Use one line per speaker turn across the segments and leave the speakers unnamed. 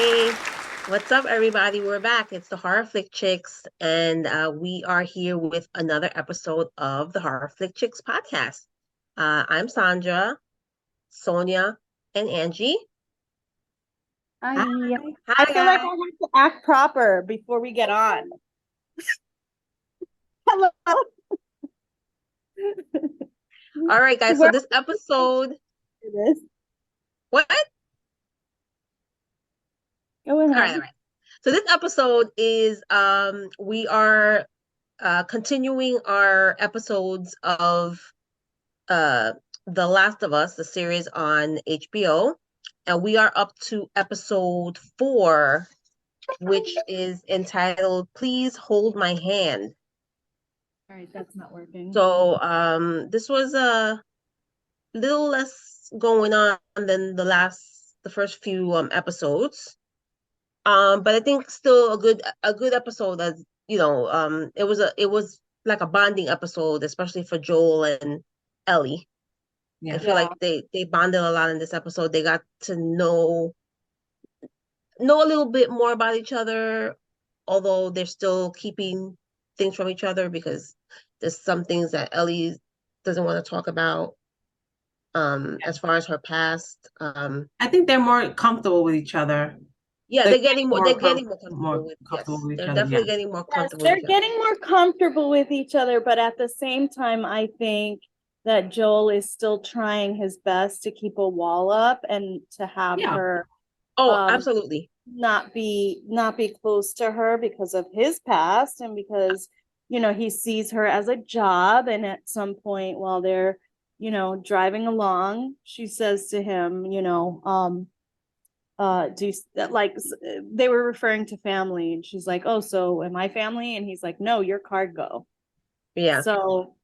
Hey, what's up, everybody? We're back. It's the Horror Flick Chicks, and we are here with another episode of the Horror Flick Chicks podcast. I'm Sandra, Sonia, and Angie. Hi,
I
hi,
I feel like I
guys.
have to act proper before we get on. Hello.
All right, guys. So
Where
this episode,
is this?
what? All
Go
right,
ahead.
all right. So this episode is we are continuing our episodes of uh The Last of Us, the series on HBO, and we are up to episode 4, which is entitled "Please Hold My Hand."
All right, that's not working.
So this was a little less going on than the first few episodes. But I think still a good episode. As you know, it was like a bonding episode, especially for Joel and Ellie. I
Yeah.
feel like
Yeah.
they bonded a lot in this episode. They got to know a little bit more about each other, although they're still keeping things from each other because there's some things that Ellie doesn't want to talk about as far as her past.
I think they're more comfortable with each other.
Yeah,
They're
they're
getting
getting more comfortable
more
with,
comfortable
yes.
with each
They're
other. Yeah.
definitely getting more
Yes,
comfortable with
they're
each other.
getting more comfortable with each other, but at the same time, I think that Joel is still trying his best to keep a wall up and to have
Yeah.
her
Oh,
um
absolutely.
not be close to her because of his past and because he sees her as a job, and at some point while they're driving along, she says to him, do you, like they were referring to family, and she's like, oh, so am I family? And he's like, no, you're cargo.
Yeah.
So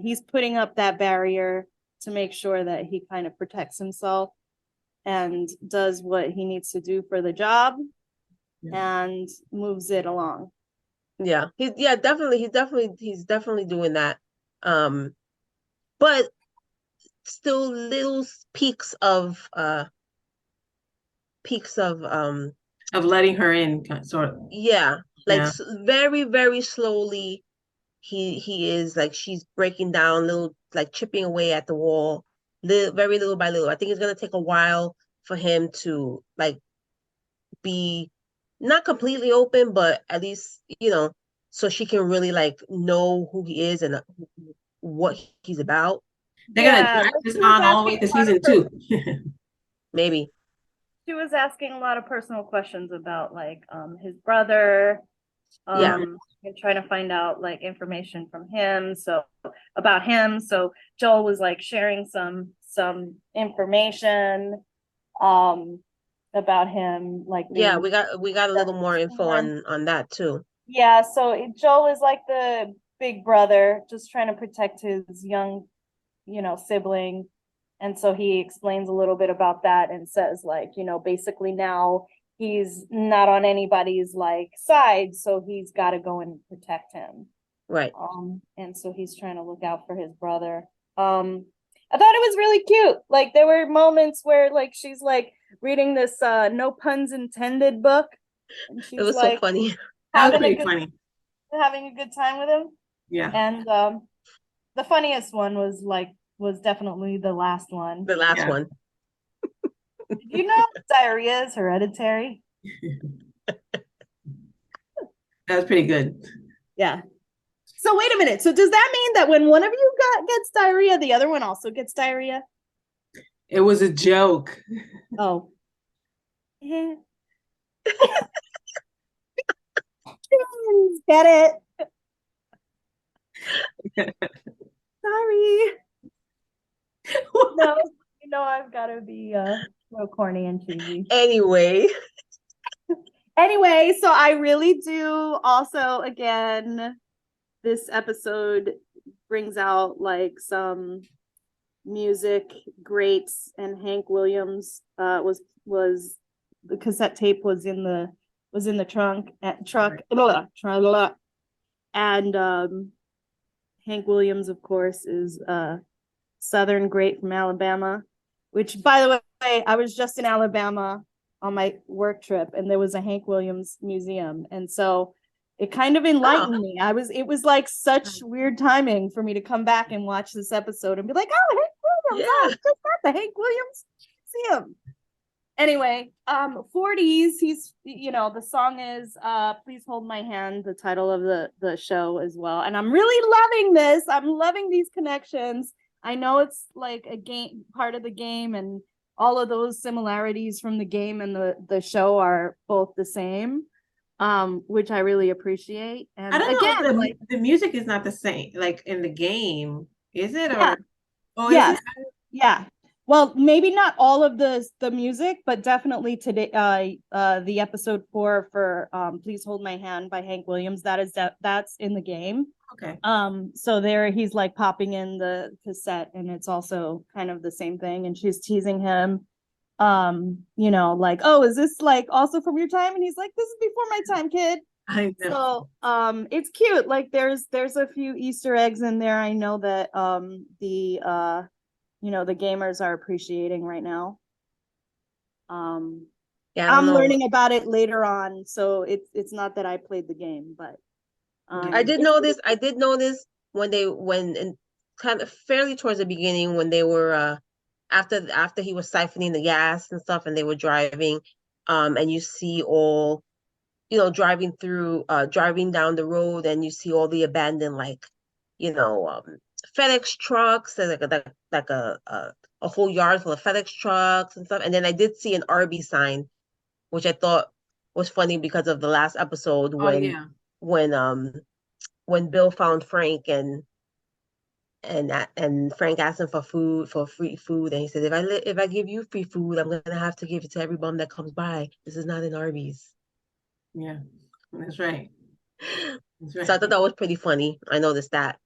he's putting up that barrier to make sure that he kind of protects himself and does what he needs to do for the job and moves it along.
Yeah. He's definitely doing that. Um, but still little peaks of
Of letting her in, sort of.
yeah, like
Yeah.
very, very slowly he is like she's breaking down little, like chipping away at the wall, very little by little. I think it's gonna take a while for him to like be not completely open, but at least, so she can really like know who he is and what he's about.
They're gonna
Yeah,
drag
like
this
she was
on all the
asking
way to
a lot of
season 2.
Maybe.
she was asking a lot of personal questions about like his brother,
Yeah.
and trying to find out like information from him, so about him. So Joel was like sharing some information um about him, like
Yeah,
being
we got a little more info on that too.
yeah. So Joel is like the big brother, just trying to protect his young sibling. And so he explains a little bit about that and says, like, basically now he's not on anybody's like side, so he's got to go and protect him.
Right.
And so he's trying to look out for his brother. I thought it was really cute. Like there were moments where like she's like reading this no puns intended book, and
It
she's
was so
like
funny.
That was
having a
pretty
good
funny.
having a good time with him.
Yeah.
And the funniest one was definitely the last one.
The last
Yeah.
one.
Did you know diarrhea is hereditary?
That was pretty good.
Yeah. So wait a minute. So does that mean that when one of you gets diarrhea, the other one also gets diarrhea?
It was a joke.
Oh. Yeah. Get it. Sorry. No, I've got to be so corny and cheesy.
Anyway,
Anyway, so I really do also, again, this episode brings out like some music greats, and Hank Williams was the cassette tape was in the truck, and Hank Williams, of course, is Southern great from Alabama, which, by the way, I was just in Alabama on my work trip, and there was a Hank Williams museum, and so it kind of
Oh,
enlightened me. It was like such weird timing for me to come back and watch this episode and be like, oh, Hank Williams, oh,
yeah.
just at the Hank Williams Museum. Anyway, 40s, he's, the song is Please Hold My Hand, the title of the show as well. And I'm really loving this. I'm loving these connections. I know it's like a game, part of the game, and all of those similarities from the game and the show are both the same, which I really appreciate.
I
And
don't know.
again, like,
The music is not the same, like in the game, is it?
yeah,
Or oh, is
yes,
it?
yeah. Well, maybe not all of the music, but definitely today, the episode 4 for Please Hold My Hand by Hank Williams, that's in the game.
Okay.
So there he's like popping in the cassette, and it's also kind of the same thing, and she's teasing him, like, oh, is this like also from your time? And he's like, this is before my time, kid.
I know.
So it's cute. Like there's a few Easter eggs in there. I know that the gamers are appreciating right now.
Yeah, I don't
I'm
know.
learning about it later on, so it's not that I played the game, but
I did
it's
notice. I did notice when in kind of fairly towards the beginning when they were after he was siphoning the gas and stuff and they were driving, and you see all driving down the road and you see all the abandoned like you know FedEx trucks and like a whole yard full of FedEx trucks and stuff. And then I did see an Arby sign, which I thought was funny because of the last episode
Oh yeah.
when um when Bill found Frank and Frank asked him for free food, and he said, if I give you free food, I'm gonna have to give it to every bum that comes by. This is not an Arby's.
Yeah. That's right. That's
So I
right.
thought that was pretty funny. I noticed that.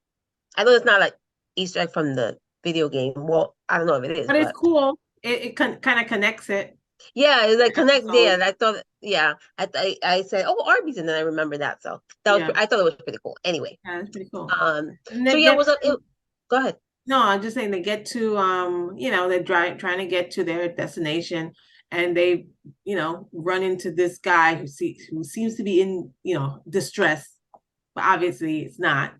I know it's not like Easter egg from the video game. Well, I don't know if it is,
But it's
but
cool. It kind of connects it.
yeah, it's like connect there.
Episode.
And I thought, yeah, I said, oh, Arby's, and then I remember that. So
Yeah.
I thought it was pretty cool. Anyway,
Yeah, that's pretty cool. And
so
they
yeah,
get
what's up?
to,
Go ahead.
no, I'm just saying they get to they're trying to get to their destination, and they, run into this guy who seems to be in, distress, but obviously it's not.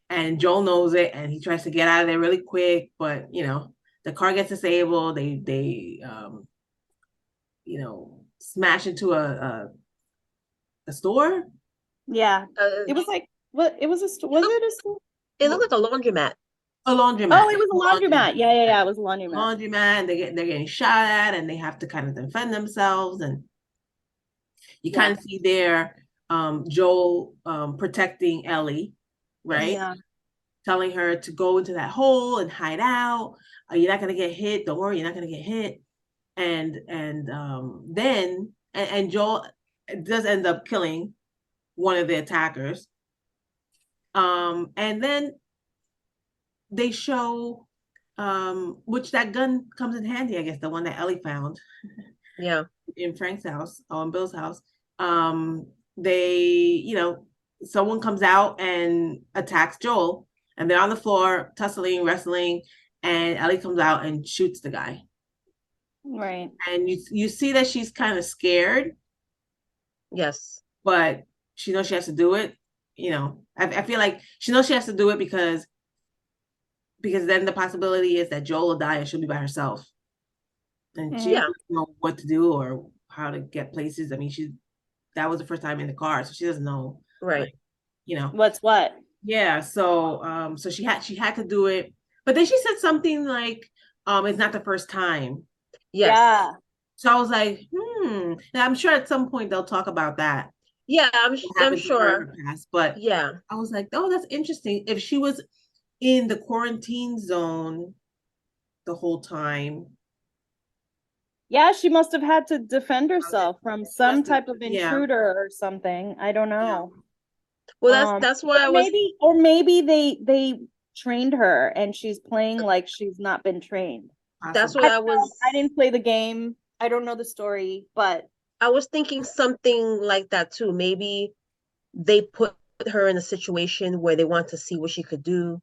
And Joel knows it, and he tries to get out of there really quick, but the car gets disabled. They smash into a store.
yeah.
Uh,
It was like what? It was
it
was
looked,
it a store?
it looked like a laundromat.
A
Oh,
laundromat.
it was a laundromat. Yeah, yeah, yeah. It was a laundromat.
Laundromat. They're getting shot at, and they have to kind of defend themselves. And you
Yeah,
kind of see there Joel protecting Ellie, right?
yeah,
Telling her to go into that hole and hide out. You're not gonna get hit. Don't worry, you're not gonna get hit. And Joel does end up killing one of the attackers. And then they show which that gun comes in handy, I guess, the one that Ellie found
Yeah,
in Frank's house, on Bill's house. They, someone comes out and attacks Joel, and they're on the floor tussling, wrestling, and Ellie comes out and shoots the guy.
right.
And you see that she's kind of scared,
yes,
but she knows she has to do it. I feel like she knows she has to do it because then the possibility is that Joel will die and she'll be by herself, and she
yeah,
doesn't know what to do or how to get places. I mean, that was the first time in the car, so she doesn't know,
right,
like, you know.
What's what?
Yeah, so she had to do it, but then she said something like, it's not the first time.
yes,
Yeah,
So I was like, Now, I'm sure at some point they'll talk about that,
yeah.
what
I'm
happened to her in
sure.
her past. But
Yeah,
I was like, oh, that's interesting. If she was in the quarantine zone the whole time,
yeah. She must have had to defend herself from some
must have,
type of
yeah,
intruder or something. I don't
yeah,
know.
well, that's why I was.
Or maybe they trained her and she's playing like she's not been trained.
That's
possibly.
what
I
I
don't know.
was.
I didn't play the game. I don't know the story, but
I was thinking something like that too. Maybe they put her in a situation where they want to see what she could do,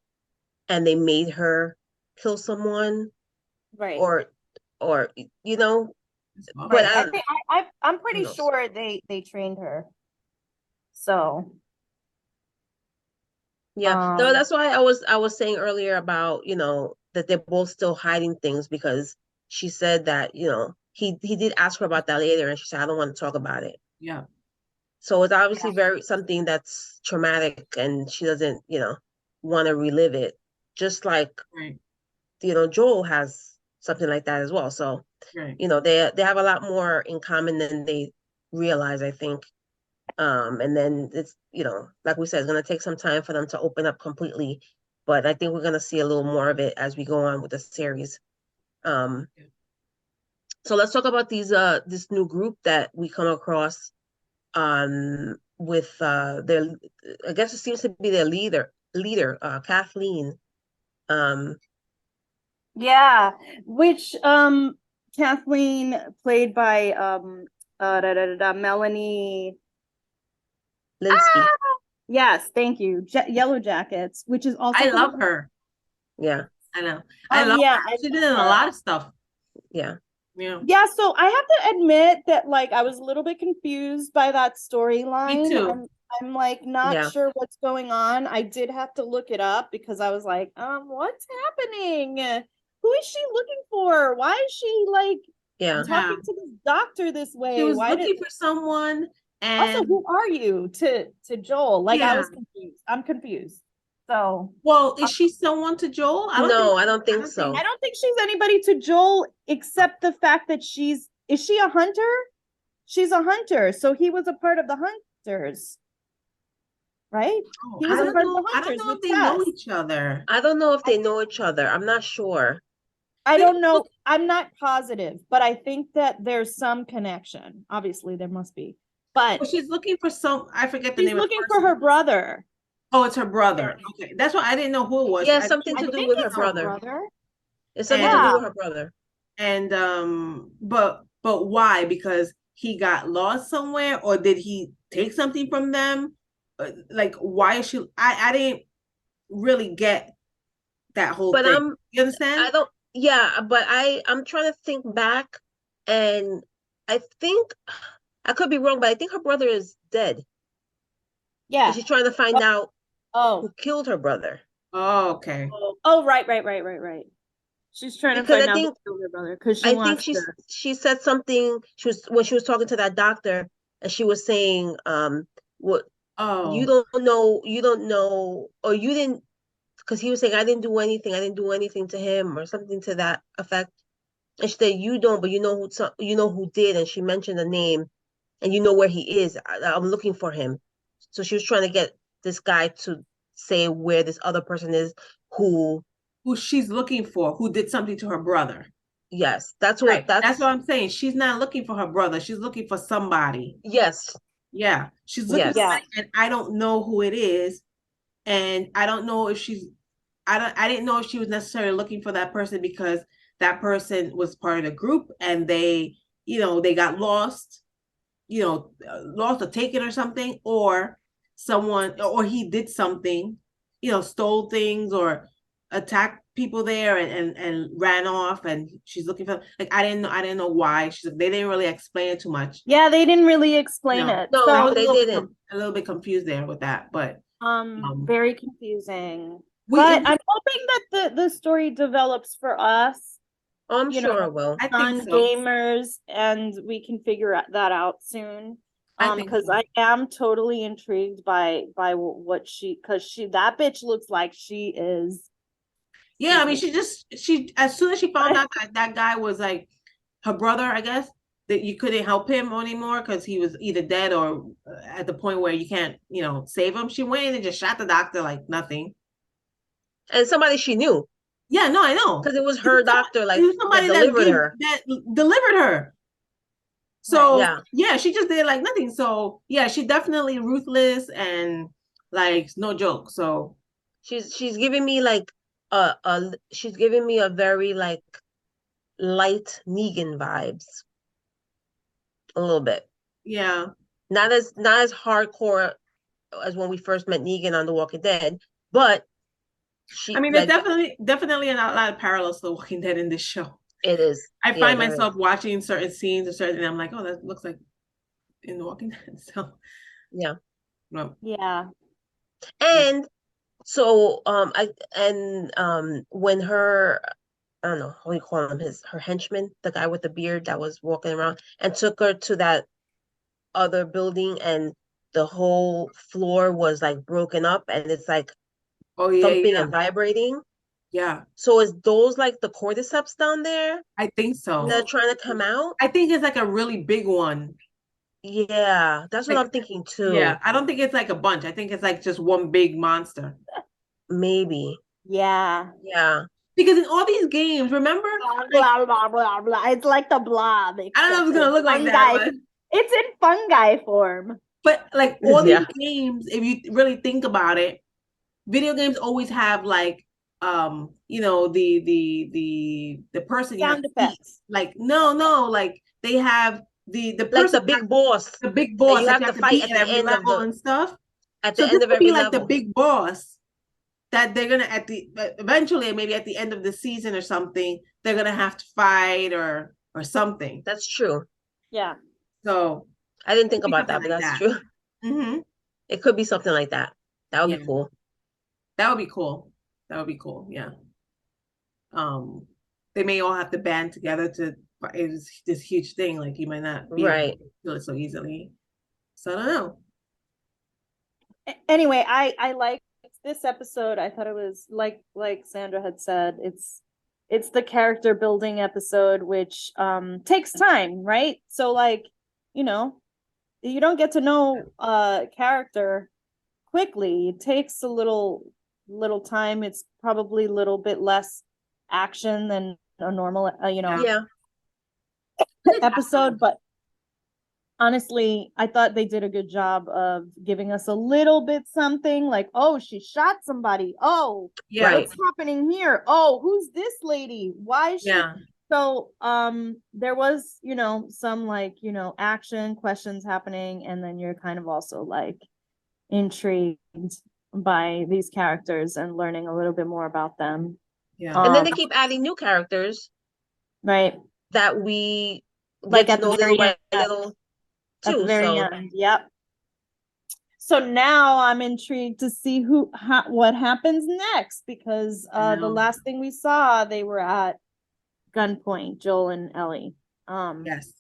and they made her kill someone,
right.
or or you know,
Well,
but
Right. I think I'm
who
pretty
knows?
sure they trained her. So,
Yeah, no,
um,
that's why I was saying earlier about, that they're both still hiding things because she said that, he did ask her about that later and she said, I don't want to talk about it.
yeah,
So it's
yeah.
obviously very something that's traumatic and she doesn't, want to relive it. Just like,
right,
Joel has something like that as well. So,
right.
they have a lot more in common than they realize, I think. And then it's, like we said, it's gonna take some time for them to open up completely. But I think we're gonna see a little more of it as we go on with the series. Um, so let's talk about this new group that we come across with their, I guess it seems to be their leader, Kathleen. Um,
Yeah, which Kathleen played by Melanie.
Linsky.
Ah, yes, thank you. Yellow Jackets, which is also
I
from
love her.
Yeah,
I know. I love
yeah,
her.
I
She did
love
in a
her.
lot of stuff.
yeah.
Yeah,
Yeah, so I have to admit that like I was a little bit confused by that
me
storyline.
too.
I'm like not
Yeah.
sure what's going on. I did have to look it up because I was like, what's happening? Who is she looking for? Why is she like
Yeah.
talking
Yeah,
to this doctor this
she
way?
was
Why did
looking for someone,
also
and
who are you to Joel? Like I
yeah.
was confused. I'm confused. So
Well, is she someone to Joel? I don't think.
No, I don't
I
think
don't
I
so.
think.
don't think she's anybody to Joel except the fact that is she a hunter? She's a hunter, so he was a part of the hunters, right?
Oh,
He
I
was a
don't
part of the
I don't
hunters
know
with
if they know
Tess.
each other.
I don't know if
I,
they know each other. I'm not sure.
I
They
don't know.
look.
I'm not positive, but I think that there's some connection. Obviously, there must be. But
Well, she's looking for some. I forget the
she's
name of the
looking for
person.
her brother.
Oh, it's her brother. Okay, that's why I didn't know who it was.
Yeah,
I think she
something
was
I
to do
looking
think
with
for
her
it's her
someone.
brother.
brother.
It's something to do
And
Yeah.
with her brother.
but why? Because he got lost somewhere, or did he take something from them? Like, why is she? I didn't really get that whole
But
thing. You
I
understand?
don't, yeah, but I'm trying to think back and I think I could be wrong, but I think her brother is dead. And
Yeah.
she's trying to
Oh,
find out
oh,
who killed her brother.
Oh, okay.
oh, right. She's trying to
Because
find out who killed her brother because she
I think
wants to.
she said something, she was when she was talking to that doctor and she was saying, what
Oh,
you don't know, or you didn't, because he was saying, I didn't do anything to him, or something to that effect. And she said, you don't, but you know who did. And she mentioned a name, and you know where he is. I'm looking for him. So she was trying to get this guy to say where this other person is. Who,
who she's looking for? Who did something to her brother?
yes,
Right. That's what I'm saying. She's not looking for her brother. She's looking for somebody.
yes,
Yeah, she's looking for
yes.
Yeah.
somebody, and I don't know who it is, and I don't know if she's. I didn't know if she was necessarily looking for that person because that person was part of the group, and they got lost, lost or taken or something, or someone, or he did something, stole things or attacked people there and ran off, and she's looking for, like, I didn't know why. They didn't really explain it too much.
Yeah, they didn't really explain it.
So I
No,
was
So,
they didn't.
a little bit confused there with that, but
very confusing.
we
But
it,
I'm hoping that the story develops for us,
Oh, I'm
you know,
sure it will.
I think so.
non-gamers, and we can figure that out soon.
I think
Because
so.
I am totally intrigued by what because that bitch looks like she is.
Yeah, I mean,
Excuse
she as soon as she found out that that guy was like her brother, I guess, that you couldn't help him anymore because he was either dead or at the point where you can't, save him. She went in and just shot the doctor like nothing.
And somebody she knew,
Yeah, no, I know.
because it was her doctor,
It
like,
was
that
somebody
delivered her.
that delivered her.
Right.
So
Yeah,
yeah, she just did like nothing. So yeah, she definitely ruthless and like no joke. So
she's giving me like she's giving me a very like light Negan vibes, a little bit.
yeah,
Not as hardcore as when we first met Negan on The Walking Dead, but
I
she
mean, there's
like
definitely a lot of parallels to The Walking Dead in this show.
It is.
I
Yeah,
find
there is.
myself watching certain scenes or certain, and I'm like, oh, that looks like in The Walking Dead. So,
Yeah.
well,
Yeah.
And so when her, I don't know, what do you call him, her henchman, the guy with the beard that was walking around and took her to that other building, and the whole floor was like broken up and it's like
oh yeah,
thumping
yeah,
and vibrating.
yeah.
So is those like the cordyceps down there
I think so.
that are trying to come out?
I think it's like a really big one.
Yeah, that's what
Like,
I'm thinking
yeah,
too.
I don't think it's like a bunch. I think it's like just one big monster.
Maybe.
Yeah.
Yeah.
Because in all these games, remember, like
Blah, blah, blah, blah. It's like the blob,
I don't know if
except
it's gonna
it's
look like that,
fungi.
but
It's in fungi form.
like all these
Yeah.
games, if you really think about it, video games always have like the person you have
Sound
to beat.
effects.
Like no, like they have the
Like
person
the big boss
the big
that
boss
you
that
have
you
to
have to
fight
beat
at
at
the
every
end of
level and stuff.
at
So
the
this
end of
will be
every
like the
level.
big boss that they're gonna eventually, maybe at the end of the season or something, they're gonna have to fight or something.
That's true.
Yeah.
So
I didn't
it could
think
be
about
something
that, but
like
that's
that.
true.
Hmm.
It could be something like that. That would
Yeah,
be cool.
that would be cool. That would be cool. Yeah. They may all have to band together to it's this huge thing. Like you might not be able to
Right.
do it so easily. So I don't know.
Anyway, I liked this episode. I thought it was like Sandra had said, it's the character building episode, which takes time, right? So like, you know, you don't get to know character quickly. It takes a little time. It's probably a little bit less action than a normal
Yeah.
Yeah.
episode, but honestly, I thought they did a good job of giving us a little bit something like, oh, she shot somebody. Oh,
Yeah.
Right.
what's happening here? Oh, who's this lady? Why is she?
Yeah.
So, there was, some like, action questions happening, and then you're kind of also like intrigued by these characters and learning a little bit more about them.
Yeah.
And then
Um,
they keep adding new characters
right.
that we
Like
get to
at the
know little
very
by
end.
little
At the
too.
very
So
end. Yep. So now I'm intrigued to see what happens next, because the last thing we saw, they were at gunpoint, Joel and Ellie.
Yes.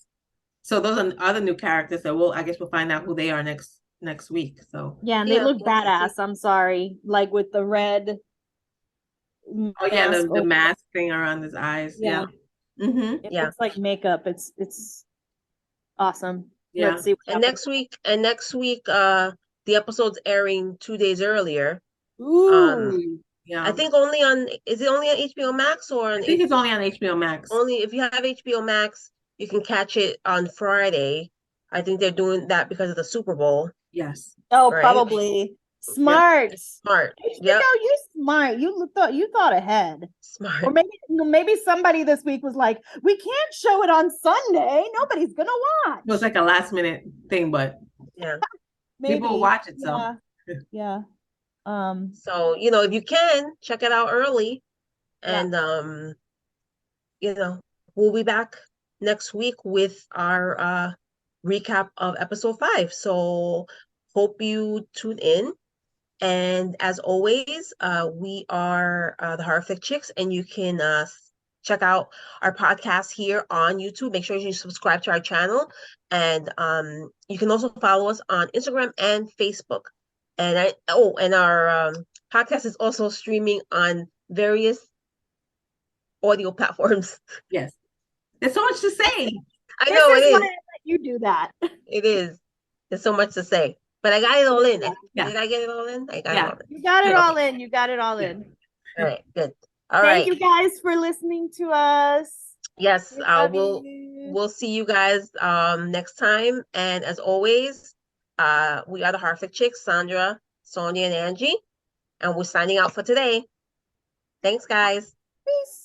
So those are other new characters that I guess we'll find out who they are next week. So
Yeah, and they
yeah,
look
we'll have to
badass.
see.
I'm sorry, like with the red
oh yeah,
mask.
the mask thing around his eyes.
Yeah,
Yeah. Mm-hmm.
it
Yeah.
looks like makeup. It's awesome.
Yeah.
Let's see what
And
happens.
next week, the episode's airing 2 days earlier.
Ooh,
I
Yeah.
think is it only on HBO Max or
I
on
think it's only on HBO Max.
only if you have HBO Max, you can catch it on Friday. I think they're doing that because of the Super Bowl,
Yes.
oh,
right?
probably
Yep.
smart.
Smart.
You
Yep.
you're smart. You thought ahead. Or
Smart.
maybe somebody this week was like, we can't show it on Sunday. Nobody's gonna watch.
It was like a last minute thing, but
Yeah.
people will
Maybe.
watch it. So
Yeah. Yeah.
So, if you can, check it out early.
Yeah.
And we'll be back next week with our recap of episode 5. So hope you tune in. And as always, we are the Horrific Chicks, and you can check out our podcast here on YouTube. Make sure you subscribe to our channel, and you can also follow us on Instagram and Facebook. And our podcast is also streaming on various audio platforms.
yes, there's so much to say.
I
This
know it
is why
is.
I let you do that.
It is. There's so much to say, but I got it all in.
Yeah.
Did I get it all in? I got it
Yeah.
all in.
You got it
Good.
all in. You got it all
Yeah.
in.
All right, good. All
Thank
right.
you guys for listening to us.
Yes,
We love
we'll
you.
see you guys next time. And as always, we are the Horrific Chicks, Sandra, Sonia, and Angie, and we're signing out for today. Thanks, guys.
Peace.